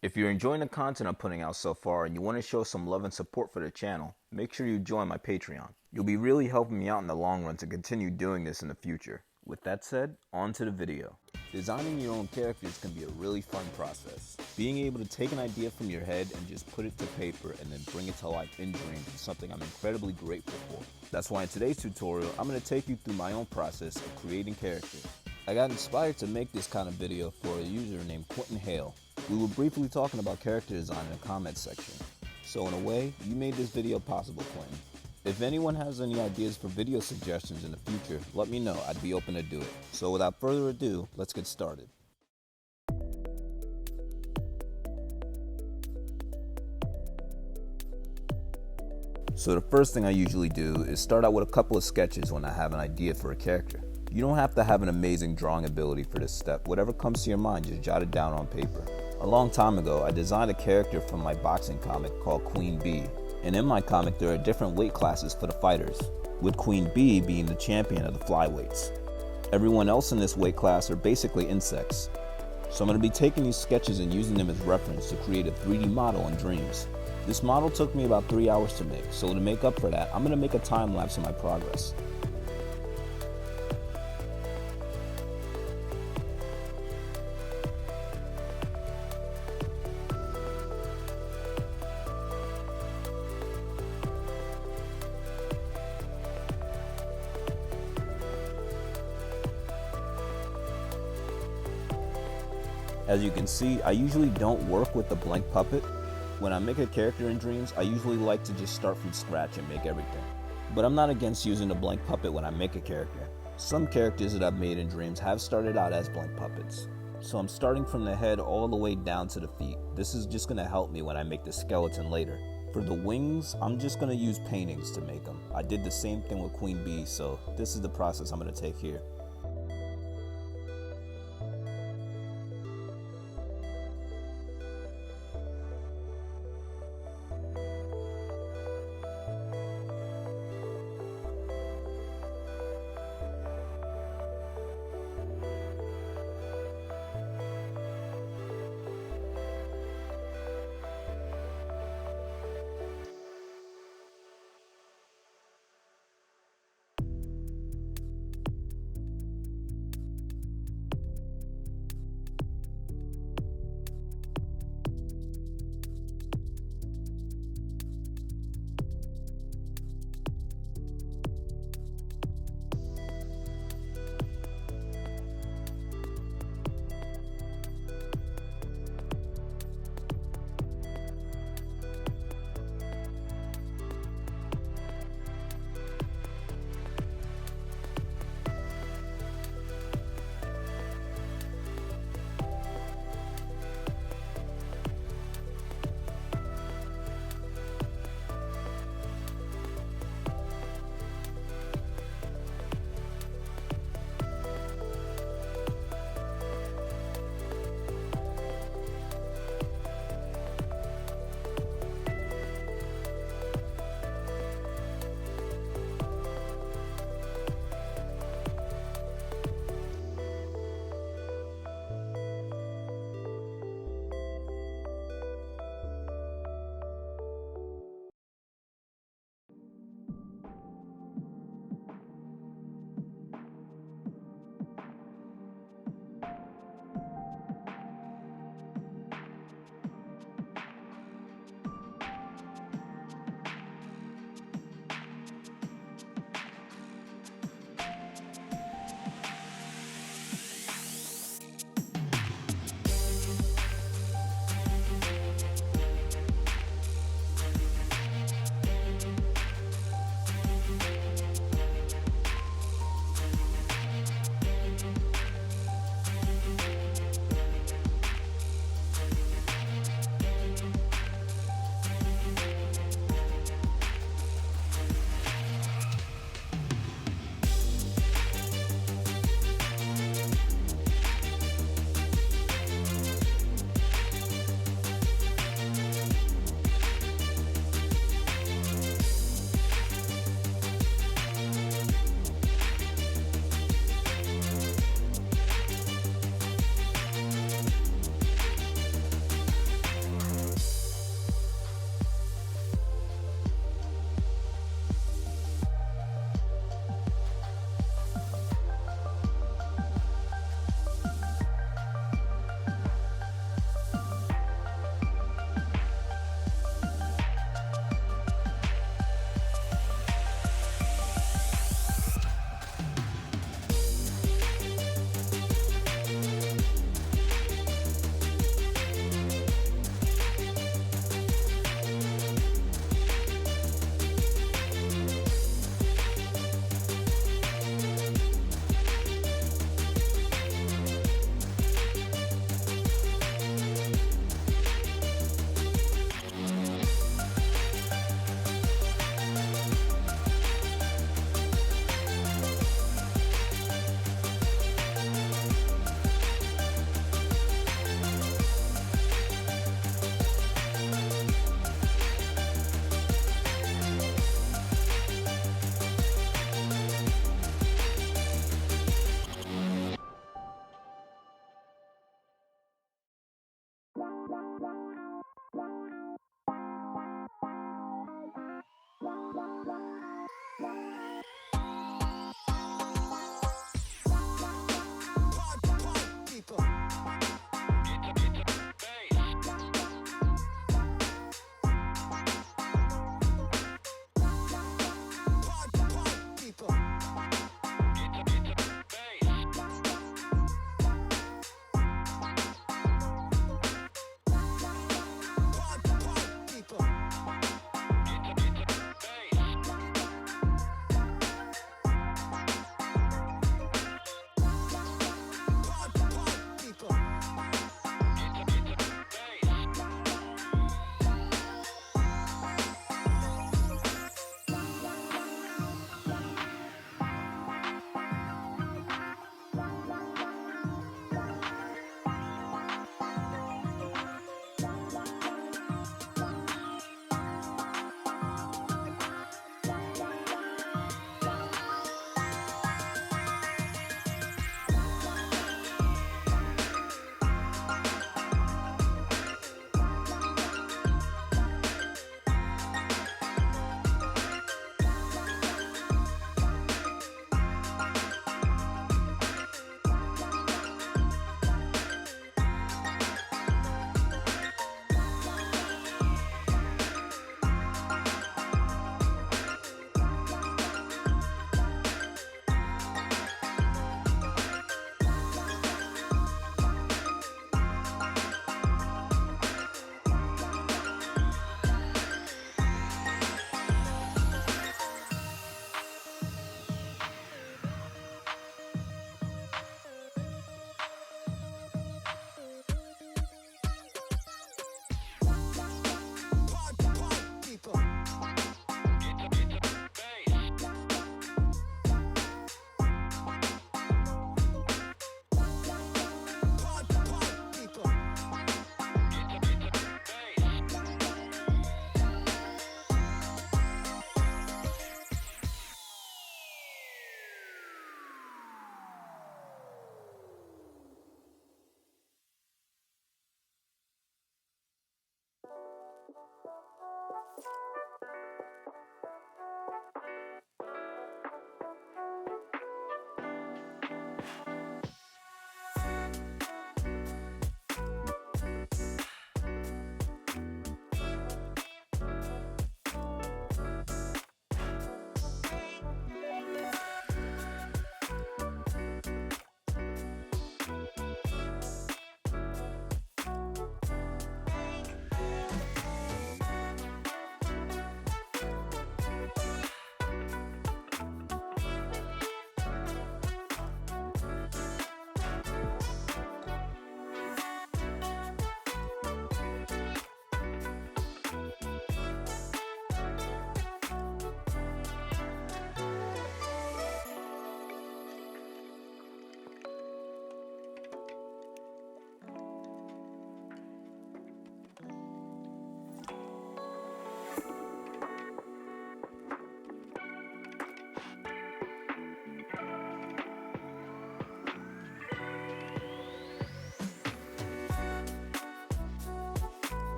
If you're enjoying the content I'm putting out so far and you want to show some love and support for the channel, make sure you join my Patreon. You'll be really helping me out in the long run to continue doing this in the future. With that said, on to the video. Designing your own characters can be a really fun process. Being able to take an idea from your head and just put it to paper and then bring it to life in dreams is something I'm incredibly grateful for. That's why in today's tutorial, I'm going to take you through my own process of creating characters. I got inspired to make this kind of video for a user named Quentin Hale. We were briefly talking about character design in the comments section. So in a way, you made this video possible, Quentin. If anyone has any ideas for video suggestions in the future, let me know. I'd be open to do it. So without further ado, let's get started. So the first thing I usually do is start out with a couple of sketches when I have an idea for a character. You don't have to have an amazing drawing ability for this step. Whatever comes to your mind, just jot it down on paper. A long time ago, I designed a character from my boxing comic called Queen Bee. And in my comic, there are different weight classes for the fighters, with Queen Bee being the champion of the flyweights. Everyone else in this weight class are basically insects. So I'm going to be taking these sketches and using them as reference to create a 3D model in Dreams. This model took me about 3 hours to make, so to make up for that, I'm going to make a time lapse of my progress. As you can see, I usually don't work with the blank puppet. When I make a character in Dreams, I usually like to just start from scratch and make everything. But I'm not against using a blank puppet when I make a character. Some characters that I've made in Dreams have started out as blank puppets. So I'm starting from the head all the way down to the feet. This is just going to help me when I make the skeleton later. For the wings, I'm just going to use paintings to make them. I did the same thing with Queen Bee, so this is the process I'm going to take here.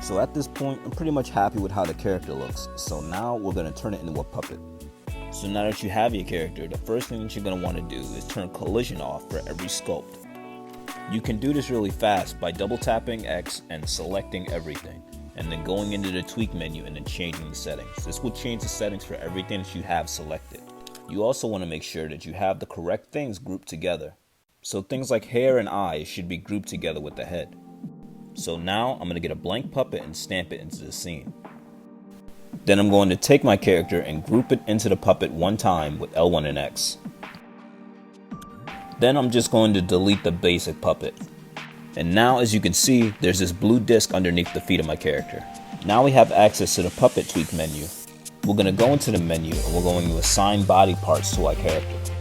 So at this point, I'm pretty much happy with how the character looks. So now we're going to turn it into a puppet. So now that you have your character, the first thing that you're going to want to do is turn collision off for every sculpt. You can do this really fast by double tapping X and selecting everything, and then going into the tweak menu and then changing the settings. This will change the settings for everything that you have selected. You also want to make sure that you have the correct things grouped together. So things like hair and eyes should be grouped together with the head. So now I'm going to get a blank puppet and stamp it into the scene. Then I'm going to take my character and group it into the puppet one time with L1 and X. Then I'm just going to delete the basic puppet. And now, as you can see, there's this blue disc underneath the feet of my character. Now we have access to the puppet tweak menu. We're going to go into the menu and we're going to assign body parts to our character.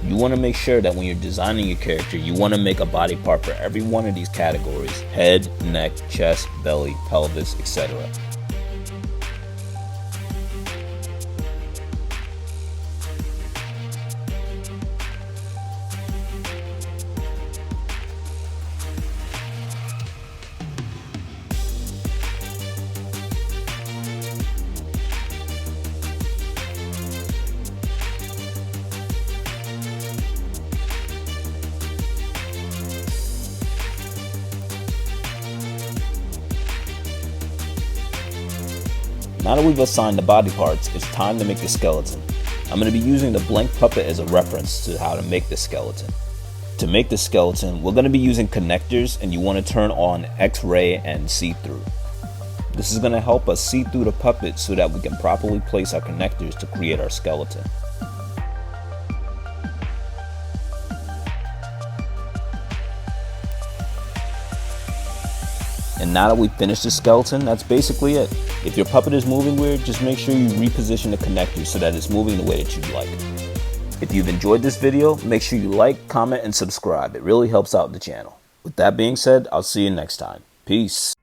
You want to make sure that when you're designing your character, you want to make a body part for every one of these categories: head, neck, chest, belly, pelvis, etc. Now that we've assigned the body parts, it's time to make the skeleton. I'm going to be using the blank puppet as a reference to how to make the skeleton. To make the skeleton, we're going to be using connectors, and you want to turn on X-ray and see-through. This is going to help us see through the puppet so that we can properly place our connectors to create our skeleton. And now that we've finished the skeleton, that's basically it. If your puppet is moving weird, just make sure you reposition the connector so that it's moving the way that you'd like. If you've enjoyed this video, make sure you like, comment, and subscribe. It really helps out the channel. With that being said, I'll see you next time. Peace.